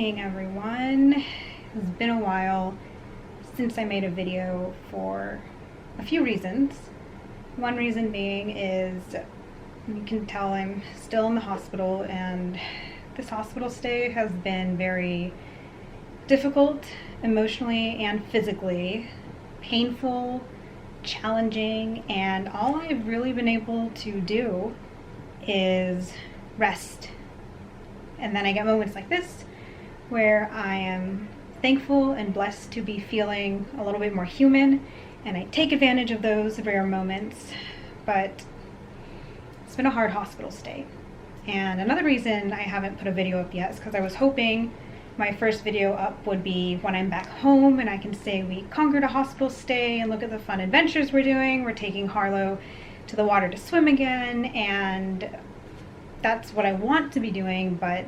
morning, everyone. It's been a while since I made a video for a few reasons. One reason being is you can tell I'm still in the hospital, and this hospital stay has been very difficult emotionally and physically, painful, challenging, and all I've really been able to do is rest. And then I get moments like this where I am thankful and blessed to be feeling a little bit more human, and I take advantage of those rare moments. But it's been a hard hospital stay. And another reason I haven't put a video up yet is because I was hoping my first video up would be when I'm back home and I can say we conquered a hospital stay and look at the fun adventures we're doing. We're taking Harlow to the water to swim again, and that's what I want to be doing, but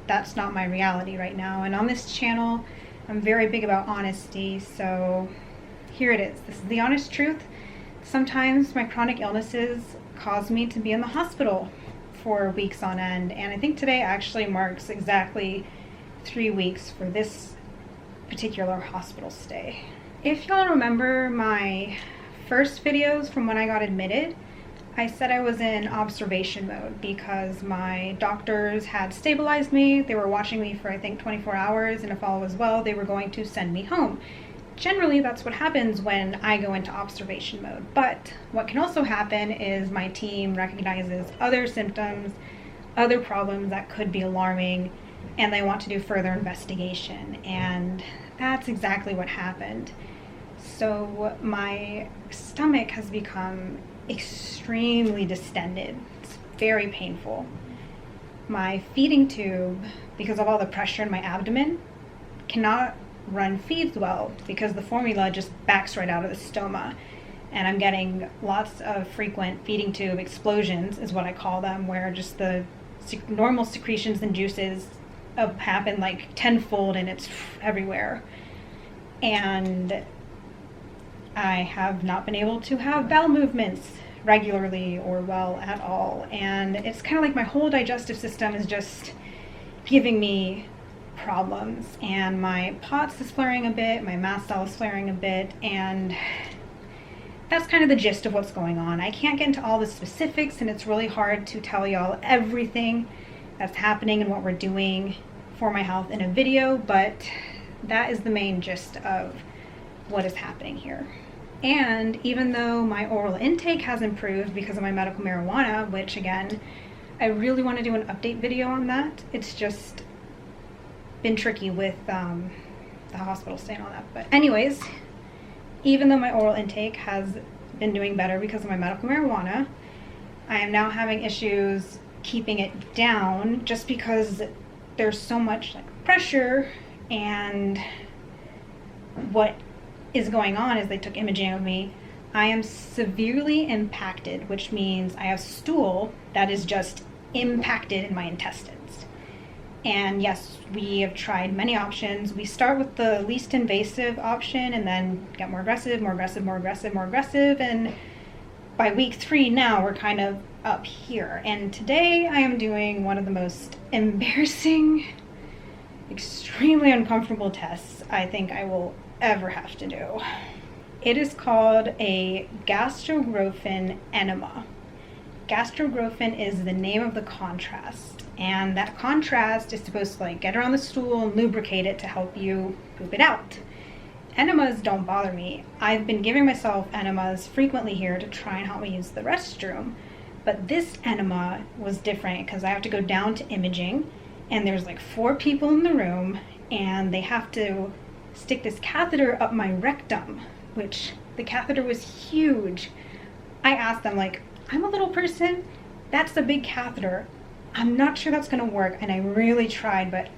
that's not my reality right now. And on this channel, I'm very big about honesty, so here it is. This is the honest truth. Sometimes my chronic illnesses cause me to be in the hospital for weeks on end, and I think today actually marks exactly 3 weeks for this particular hospital stay. If y'all remember my first videos from when I got admitted, I said I was in observation mode because my doctors had stabilized me. They were watching me for I think 24 hours, and if all was well, they were going to send me home. Generally, that's what happens when I go into observation mode. But what can also happen is my team recognizes other symptoms, other problems that could be alarming, and they want to do further investigation. And that's exactly what happened. So my stomach has become extremely distended. It's very painful. My feeding tube, because of all the pressure in my abdomen, cannot run feeds well because the formula just backs right out of the stoma. And I'm getting lots of frequent feeding tube explosions, is what I call them, where just the normal secretions and juices happen like tenfold, and it's everywhere. And I have not been able to have bowel movements regularly or well at all. And it's kind of like my whole digestive system is just giving me problems. And my POTS is flaring a bit, my mast cell is flaring a bit, and that's kind of the gist of what's going on. I can't get into all the specifics, and it's really hard to tell y'all everything that's happening and what we're doing for my health in a video, but that is the main gist of what is happening here. And even though my oral intake has improved because of my medical marijuana, which again, I really want to do an update video on that. It's just been tricky with the hospital stay and all that. But anyways, even though my oral intake has been doing better because of my medical marijuana, I am now having issues keeping it down just because there's so much pressure. And what is going on is they took imaging of me. I am severely impacted, which means I have stool that is just impacted in my intestines. And yes, we have tried many options. We start with the least invasive option and then get more aggressive, more aggressive, more aggressive, more aggressive. And by week 3 now, we're kind of up here. And today I am doing one of the most embarrassing, extremely uncomfortable tests I think I will ever have to do. It is called a gastrographin enema. Gastrographin is the name of the contrast, and that contrast is supposed to get around the stool and lubricate it to help you poop it out. Enemas don't bother me. I've been giving myself enemas frequently here to try and help me use the restroom, but this enema was different because I have to go down to imaging, and there's 4 people in the room, and they have to stick this catheter up my rectum, which the catheter was huge. I asked them, I'm a little person, that's a big catheter. I'm not sure that's gonna work. And I really tried, but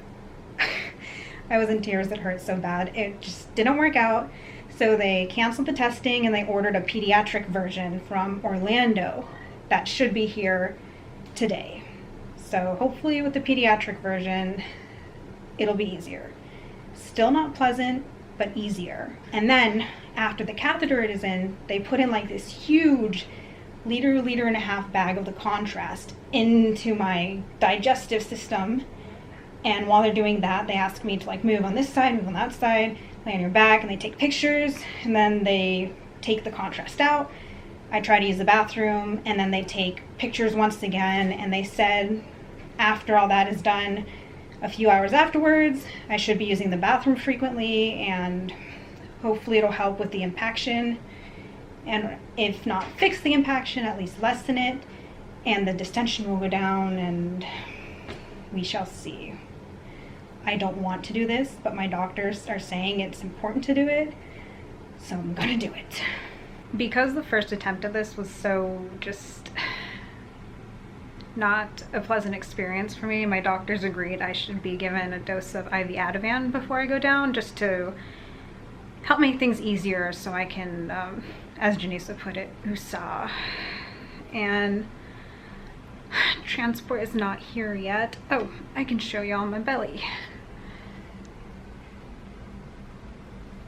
I was in tears. It hurt so bad. It just didn't work out. So they canceled the testing and they ordered a pediatric version from Orlando that should be here today. So hopefully with the pediatric version, it'll be easier. Still not pleasant, but easier. And then after the catheter is in, they put in this huge liter and a half bag of the contrast into my digestive system And while they're doing that, they ask me to like move on this side, move on that side, lay on your back, and they take pictures, and then they take the contrast out. I try to use the bathroom, and then they take pictures once again, and they said after all that is done, a few hours afterwards, I should be using the bathroom frequently, and hopefully it'll help with the impaction, and if not fix the impaction, at least lessen it, and the distension will go down, and we shall see. I don't want to do this, but my doctors are saying it's important to do it, so I'm gonna do it. Because the first attempt of this was so just not a pleasant experience for me, my doctors agreed I should be given a dose of IV Ativan before I go down, just to help make things easier so I can, as Janisa put it, USA. And transport is not here yet. Oh, I can show y'all my belly.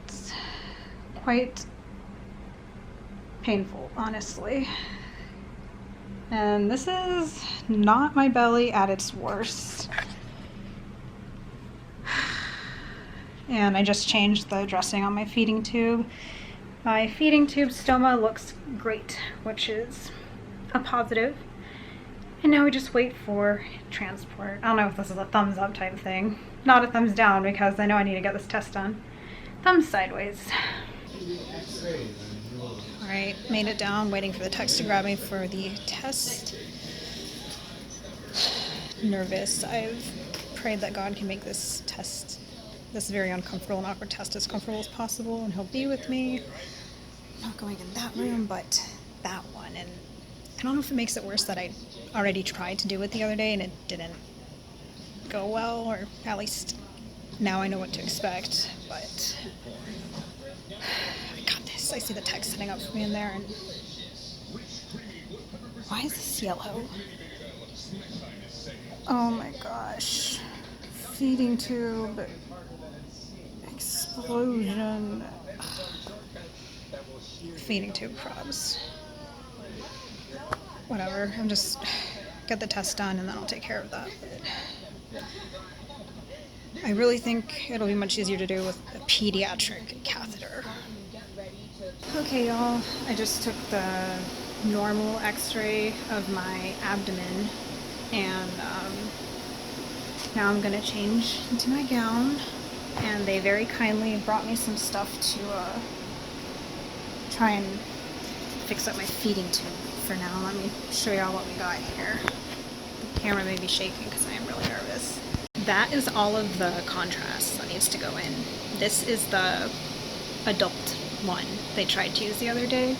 It's quite painful, honestly. And this is not my belly at its worst. And I just changed the dressing on my feeding tube. My feeding tube stoma looks great, which is a positive. And now we just wait for transport. I don't know if this is a thumbs up type thing. Not a thumbs down, because I know I need to get this test done. Thumbs sideways. Alright, made it down, waiting for the text to grab me for the test. Nervous. I've prayed that God can make this test, this very uncomfortable and awkward test, as comfortable as possible, and He'll be with me. I'm not going in that room, but that one. And I don't know if it makes it worse that I already tried to do it the other day and it didn't go well, or at least now I know what to expect, but I got this. I see the text setting up for me in there, and why is this yellow? Oh my gosh. Feeding tube explosion. Feeding tube probs. Whatever, I'm just get the test done and then I'll take care of that. But I really think it'll be much easier to do with a pediatric catheter. Okay, y'all, I just took the normal x-ray of my abdomen, and now I'm gonna change into my gown, and they very kindly brought me some stuff to try and fix up my feeding tube for now. Let me show y'all what we got here. The camera may be shaking because I am really nervous. That is all of the contrast that needs to go in. This is the adult one they tried to use the other day.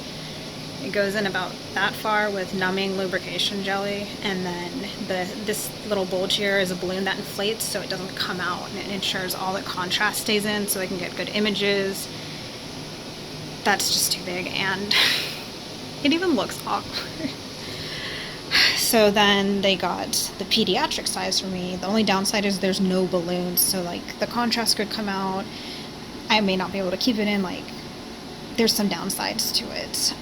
It goes in about that far with numbing lubrication jelly, and then this little bulge here is a balloon that inflates so it doesn't come out, and it ensures all the contrast stays in so they can get good images. That's just too big, and it even looks awkward. So then they got the pediatric size for me. The only downside is there's no balloons, so like the contrast could come out. I may not be able to keep it in, like there's some downsides to it.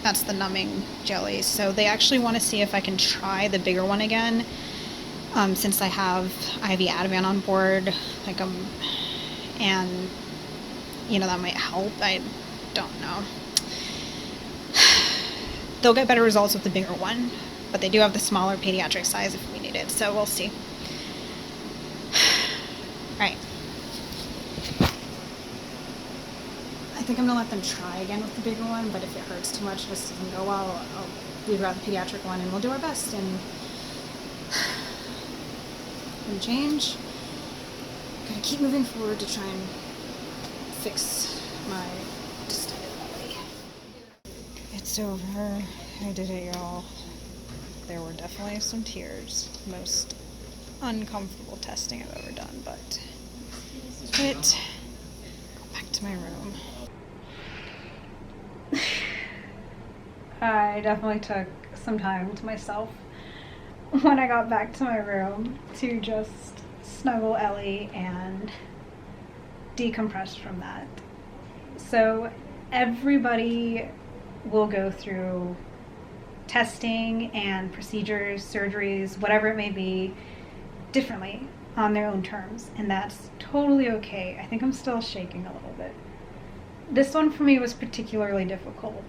That's the numbing jelly. So they actually want to see if I can try the bigger one again, since I have IV Ativan on board, like and you know, that might help. I don't know. They'll get better results with the bigger one, but they do have the smaller pediatric size if we need it, so we'll see. Alright. I think I'm going to let them try again with the bigger one, but if it hurts too much, this doesn't go well, we'd rather the pediatric one, and we'll do our best and change. Gotta keep moving forward to try and fix my distended belly. It's over. I did it, y'all. There were definitely some tears. Most uncomfortable testing I've ever done, but go back to my room. I definitely took some time to myself when I got back to my room to just snuggle Ellie and decompress from that. So everybody will go through testing and procedures, surgeries, whatever it may be, differently. on their own terms, and that's totally okay. I think I'm still shaking a little bit. This one for me was particularly difficult,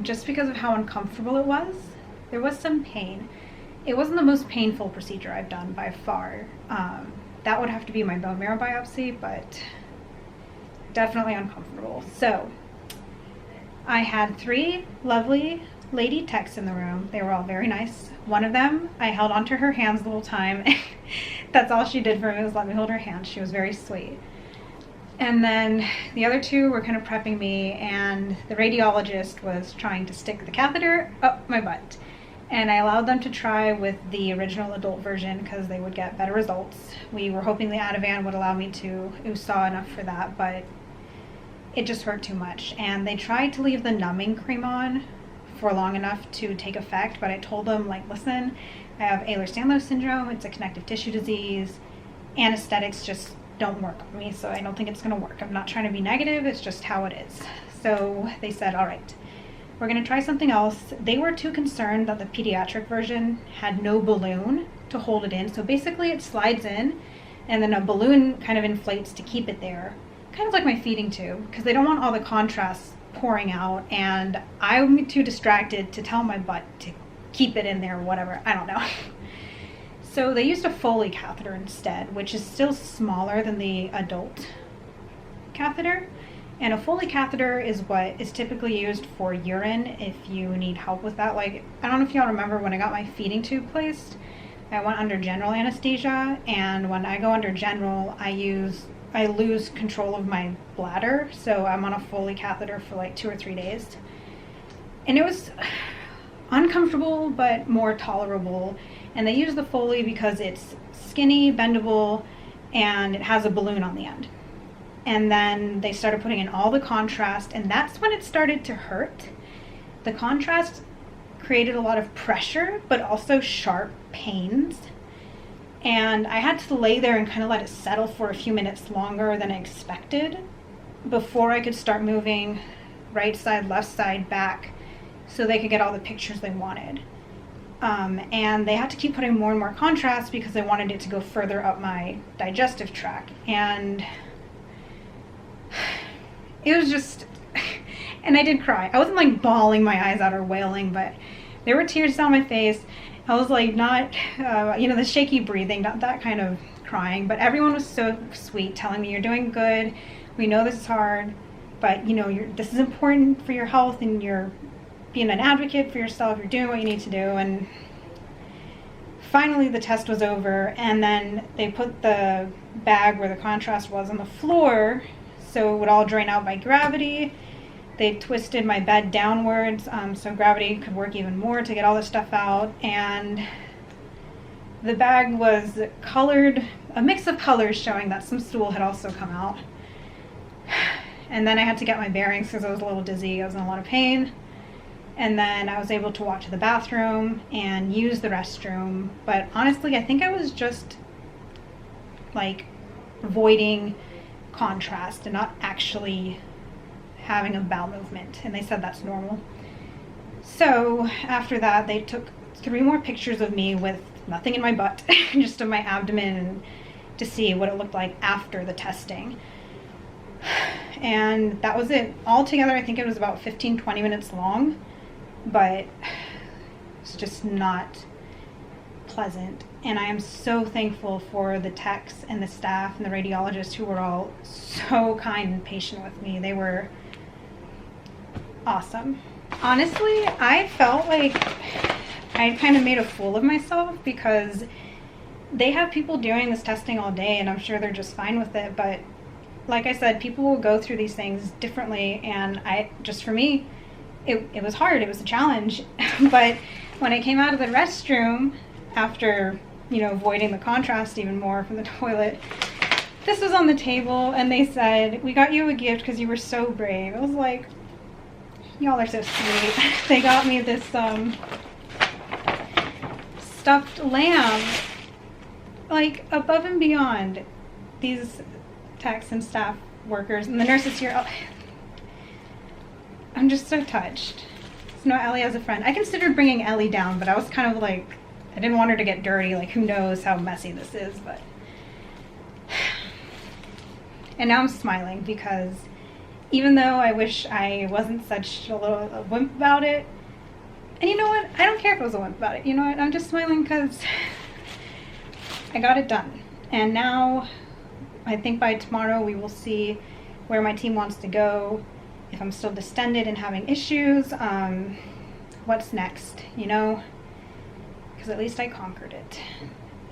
just because of how uncomfortable it was. There was some pain. It wasn't the most painful procedure I've done by far. That would have to be my bone marrow biopsy, but definitely uncomfortable. So I had 3 lovely lady techs in the room. They were all very nice. One of them, I held onto her hands the whole time. That's all she did for me, was let me hold her hand. She was very sweet. And then the other 2 were kind of prepping me, and the radiologist was trying to stick the catheter up my butt. And I allowed them to try with the original adult version because they would get better results. We were hoping the Ativan would allow me to USA enough for that, but it just hurt too much. And they tried to leave the numbing cream on for long enough to take effect, but I told them, like, listen, I have Ehlers-Danlos syndrome, it's a connective tissue disease, anesthetics just don't work on me, so I don't think it's going to work. I'm not trying to be negative, it's just how it is. So they said, all right, we're going to try something else. They were too concerned that the pediatric version had no balloon to hold it in, so basically it slides in, and then a balloon kind of inflates to keep it there, kind of like my feeding tube, because they don't want all the contrast pouring out, and I'm too distracted to tell my butt to keep it in there or whatever. I don't know. So they used a Foley catheter instead, which is still smaller than the adult catheter. And a Foley catheter is what is typically used for urine if you need help with that. Like, I don't know if y'all remember when I got my feeding tube placed, I went under general anesthesia, and when I go under general, I lose control of my bladder, so I'm on a Foley catheter for like 2 or 3 days. And it was uncomfortable, but more tolerable. And they use the Foley because it's skinny, bendable, and it has a balloon on the end. And then they started putting in all the contrast, and that's when it started to hurt. The contrast created a lot of pressure, but also sharp pains. And I had to lay there and kind of let it settle for a few minutes longer than I expected before I could start moving right side, left side, back, so they could get all the pictures they wanted. And they had to keep putting more and more contrast because they wanted it to go further up my digestive tract. And it was just, and I did cry. I wasn't like bawling my eyes out or wailing, but there were tears down my face. I was like not, the shaky breathing, not that kind of crying, but everyone was so sweet, telling me, you're doing good. We know this is hard, but this is important for your health, and you're being an advocate for yourself. You're doing what you need to do. And finally the test was over, and then they put the bag where the contrast was on the floor so it would all drain out by gravity. They twisted my bed downwards so gravity could work even more to get all this stuff out. And the bag was colored, a mix of colors showing that some stool had also come out. And then I had to get my bearings because I was a little dizzy. I was in a lot of pain. And then I was able to walk to the bathroom and use the restroom. But honestly, I think I was just like avoiding contrast and not actually having a bowel movement. And they said that's normal. So after that, they took 3 more pictures of me with nothing in my butt, just of my abdomen, to see what it looked like after the testing. And that was it. Altogether, I think it was about 15-20 minutes long, but it's just not pleasant. And I am so thankful for the techs and the staff and the radiologists who were all so kind and patient with me. They were awesome. Honestly, I felt like I kind of made a fool of myself because they have people doing this testing all day, and I'm sure they're just fine with it. But like I said, people will go through these things differently, and for me, it was hard. It was a challenge. But when I came out of the restroom after, avoiding the contrast even more from the toilet, this was on the table, and they said, we got you a gift because you were so brave. I was like, y'all are so sweet. They got me this stuffed lamb, like above and beyond these techs and staff workers and the nurses here. Oh, I'm just so touched. So no, Ellie has a friend. I considered bringing Ellie down, but I was kind of like, I didn't want her to get dirty. Like, who knows how messy this is, but And now I'm smiling because even though I wish I wasn't such a wimp about it, and you know what? I don't care if I was a wimp about it. You know what? I'm just smiling because I got it done. And now I think by tomorrow we will see where my team wants to go. If I'm still distended and having issues, what's next, you know? Because at least I conquered it.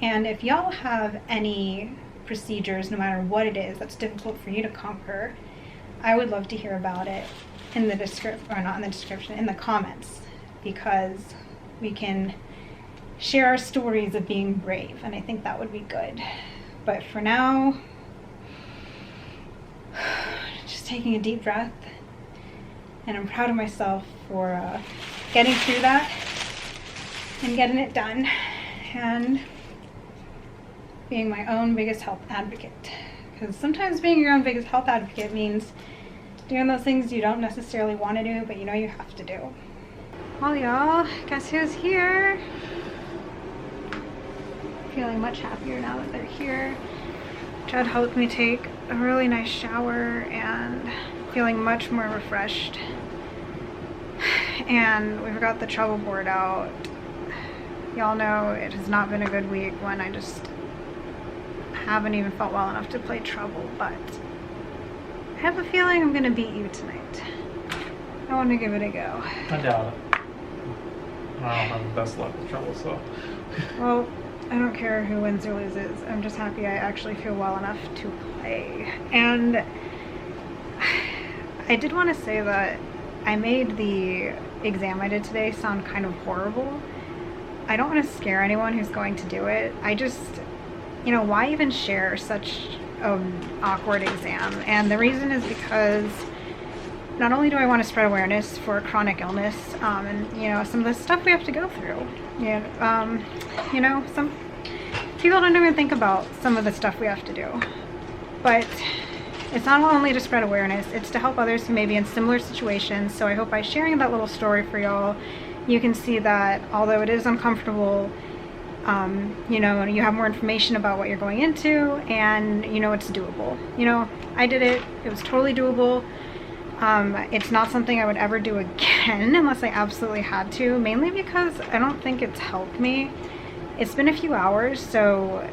And if y'all have any procedures, no matter what it is, that's difficult for you to conquer, I would love to hear about it in the description, or not in the description, in the comments, because we can share our stories of being brave, and I think that would be good. But for now, just taking a deep breath, and I'm proud of myself for getting through that and getting it done, and being my own biggest health advocate. Because sometimes being your own biggest health advocate means doing those things you don't necessarily want to do, but you know you have to do. Well, y'all, guess who's here? Feeling much happier now that they're here. Judd helped me take a really nice shower and feeling much more refreshed. And we've got the trouble board out. Y'all know it has not been a good week when I just haven't even felt well enough to play trouble, but I have a feeling I'm gonna beat you tonight. I want to give it a go. I doubt it. I don't have the best luck with trouble, so. Well, I don't care who wins or loses. I'm just happy I actually feel well enough to play. And I did want to say that I made the exam I did today sound kind of horrible. I don't want to scare anyone who's going to do it. I just, you know, why even share such an awkward exam? And the reason is because not only do I want to spread awareness for chronic illness, and, you know, some of the stuff we have to go through. Yeah, you know, some people don't even think about some of the stuff we have to do. But it's not only to spread awareness, it's to help others who may be in similar situations. So I hope by sharing that little story for y'all, you can see that although it is uncomfortable, you know, you have more information about what you're going into, and you know it's doable. You know, I did it. It was totally doable. It's not something I would ever do again unless I absolutely had to, mainly because I don't think it's helped me. It's been a few hours, so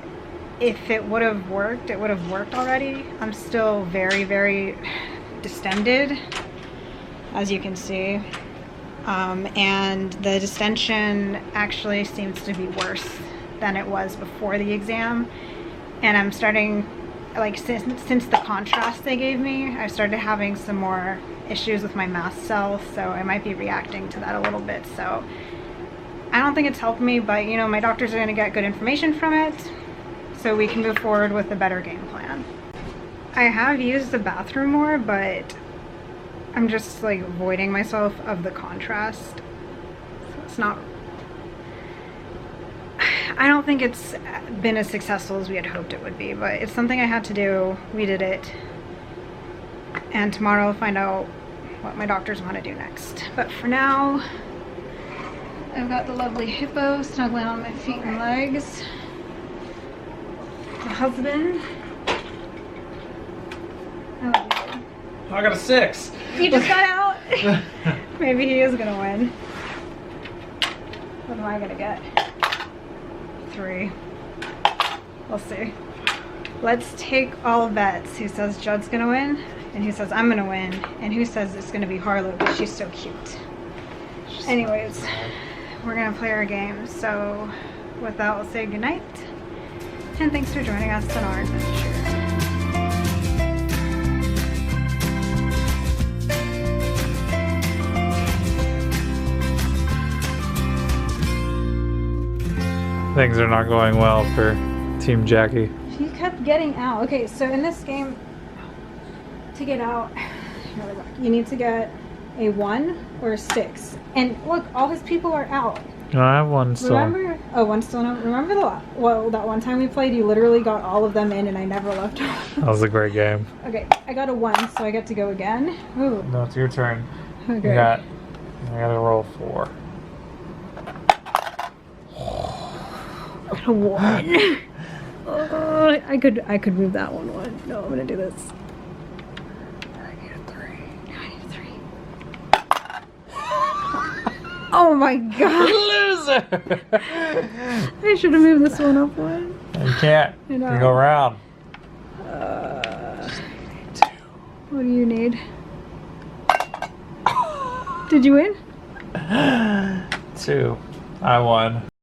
if it would have worked, it would have worked already. I'm still very, very distended, as you can see. And the distension actually seems to be worse than it was before the exam. And I'm starting, like, since the contrast they gave me, I started having some more issues with my mast cells, so I might be reacting to that a little bit. So I don't think it's helped me, but you know, my doctors are going to get good information from it, so we can move forward with a better game plan. I have used the bathroom more, but I'm just like avoiding myself of the contrast. So it's not, I don't think it's been as successful as we had hoped it would be, but it's something I had to do. We did it. And tomorrow I'll find out what my doctors want to do next. But for now, I've got the lovely hippo snuggling on my feet and legs. My husband. I love you. I got a 6. He just got out. Maybe he is gonna win. What am I gonna get? 3. We'll see. Let's take all bets. Who says Judd's gonna win? And who says I'm gonna win? And who says it's gonna be Harlow because she's so cute? Anyways, we're gonna play our game. So with that, we'll say goodnight. And thanks for joining us on our adventure. Things are not going well for Team Jaquie. She kept getting out. Okay, so in this game, to get out, you need to get a 1 or a 6. And look, all his people are out. No, I have one still. Remember? Oh, one still no. Remember that one time we played, you literally got all of them in and I never left off. That was a great game. Okay, I got a 1, so I get to go again. Ooh. No, it's your turn. Okay. I gotta roll 4. A 1. Oh, I could move that 1. No, I'm gonna do this. Oh my god! Loser! I should have moved this one up one. You can't. I You know. can go around. What do you need? Did you win? 2. I won.